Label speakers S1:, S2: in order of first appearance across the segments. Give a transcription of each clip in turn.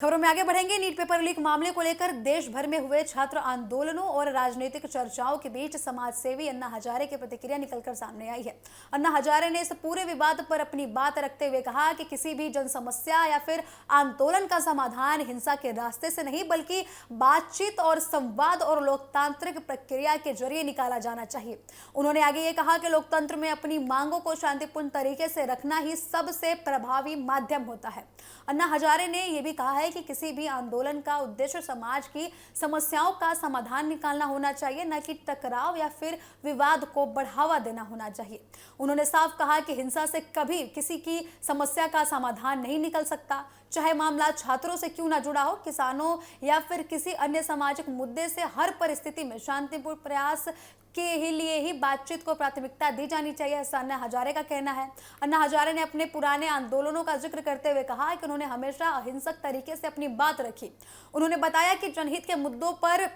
S1: खबरों में आगे बढ़ेंगे। नीट पेपर लीक मामले को लेकर देश भर में हुए छात्र आंदोलनों और राजनीतिक चर्चाओं के बीच समाज सेवी अन्ना हजारे की प्रतिक्रिया निकलकर सामने आई है। अन्ना हजारे ने इस पूरे विवाद पर अपनी बात रखते हुए कहा कि किसी भी जन समस्या या फिर आंदोलन का समाधान हिंसा के रास्ते से नहीं बल्कि बातचीत और संवाद और लोकतांत्रिक प्रक्रिया के जरिए निकाला जाना चाहिए। उन्होंने आगे ये कहा कि लोकतंत्र में अपनी मांगों को शांतिपूर्ण तरीके से रखना ही सबसे प्रभावी माध्यम होता है। अन्ना हजारे ने यह भी कहा है कि किसी भी आंदोलन का उद्देश्य समाज की समस्याओं का समाधान निकालना होना चाहिए, न कि टकराव या फिर विवाद को बढ़ावा देना होना चाहिए। उन्होंने साफ कहा कि हिंसा से कभी किसी की समस्या का समाधान नहीं निकल सकता, चाहे मामला छात्रों से क्यों ना जुड़ा हो, किसानों या फिर किसी अन्य सामाजिक मुद्दे से। हर परिस्थिति में शांतिपूर्ण प्रयास के लिए ही बातचीत को प्राथमिकता दी जानी चाहिए, ऐसा अन्ना हजारे का कहना है। अन्ना हजारे ने अपने पुराने आंदोलनों का जिक्र करते हुए कहा कि उन्होंने हमेशा अहिंसक तरीके से अपनी बात रखी। उन्होंने बताया कि जनहित के मुद्दों पर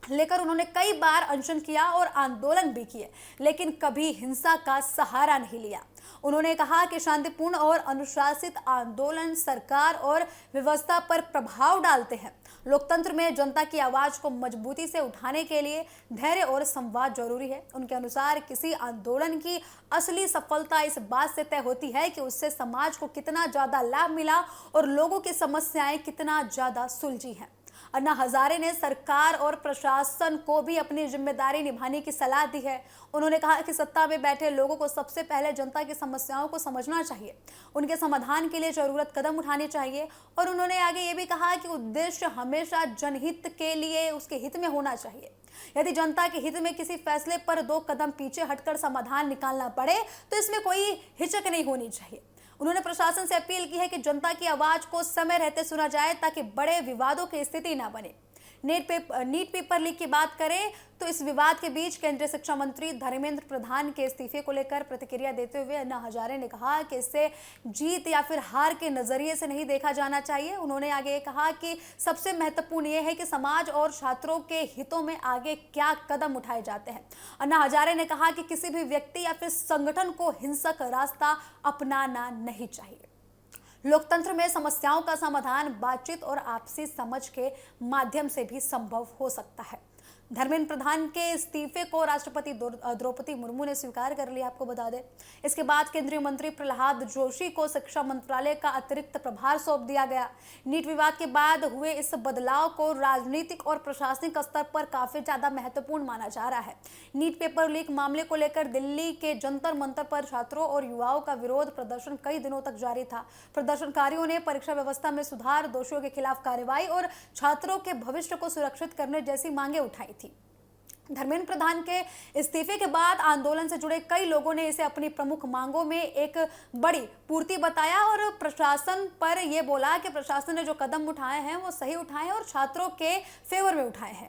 S1: लेकर उन्होंने कई बार अनशन किया और आंदोलन भी किए, लेकिन कभी हिंसा का सहारा नहीं लिया। उन्होंने कहा कि शांतिपूर्ण और अनुशासित आंदोलन सरकार और व्यवस्था पर प्रभाव डालते हैं। लोकतंत्र में जनता की आवाज को मजबूती से उठाने के लिए धैर्य और संवाद जरूरी है। उनके अनुसार किसी आंदोलन की असली सफलता इस बात से तय होती है कि उससे समाज को कितना ज्यादा लाभ मिला और लोगों की समस्याएं कितना ज्यादा सुलझी हैं। अन्ना हजारे ने सरकार और प्रशासन को भी अपनी जिम्मेदारी निभाने की सलाह दी है। उन्होंने कहा कि सत्ता में बैठे लोगों को सबसे पहले जनता की समस्याओं को समझना चाहिए, उनके समाधान के लिए जरूरत कदम उठाने चाहिए। और उन्होंने आगे ये भी कहा कि उद्देश्य हमेशा जनहित के लिए उसके हित में होना चाहिए। यदि जनता के हित में किसी फैसले पर 2 कदम पीछे हटकर समाधान निकालना पड़े तो इसमें कोई हिचक नहीं होनी चाहिए। उन्होंने प्रशासन से अपील की है कि जनता की आवाज को समय रहते सुना जाए ताकि बड़े विवादों की स्थिति न बने। नीट पेपर लीक की बात करें तो इस विवाद के बीच केंद्रीय शिक्षा मंत्री धर्मेंद्र प्रधान के इस्तीफे को लेकर प्रतिक्रिया देते हुए अन्ना हजारे ने कहा कि इसे जीत या फिर हार के नजरिए से नहीं देखा जाना चाहिए। उन्होंने आगे कहा कि सबसे महत्वपूर्ण यह है कि समाज और छात्रों के हितों में आगे क्या कदम उठाए जाते हैं। अन्ना हजारे ने कहा कि किसी भी व्यक्ति या फिर संगठन को हिंसक रास्ता अपनाना नहीं चाहिए। लोकतंत्र में समस्याओं का समाधान बातचीत और आपसी समझ के माध्यम से भी संभव हो सकता है। धर्मेंद्र प्रधान के इस्तीफे को राष्ट्रपति द्रौपदी मुर्मू ने स्वीकार कर लिया, आपको बता दें। इसके बाद केंद्रीय मंत्री प्रहलाद जोशी को शिक्षा मंत्रालय का अतिरिक्त प्रभार सौंप दिया गया। नीट विवाद के बाद हुए इस बदलाव को राजनीतिक और प्रशासनिक स्तर पर काफी ज्यादा महत्वपूर्ण माना जा रहा है। नीट पेपर लीक मामले को लेकर दिल्ली के जंतर मंतर पर छात्रों और युवाओं का विरोध प्रदर्शन कई दिनों तक जारी था। प्रदर्शनकारियों ने परीक्षा व्यवस्था में सुधार, दोषियों के खिलाफ कार्रवाई और छात्रों के भविष्य को सुरक्षित करने जैसी मांगे उठाई थी। धर्मेंद्र प्रधान के इस्तीफे के बाद आंदोलन से जुड़े कई लोगों ने इसे अपनी प्रमुख मांगों में एक बड़ी पूर्ति बताया और प्रशासन पर यह बोला कि प्रशासन ने जो कदम उठाए हैं वो सही उठाए और छात्रों के फेवर में उठाए हैं।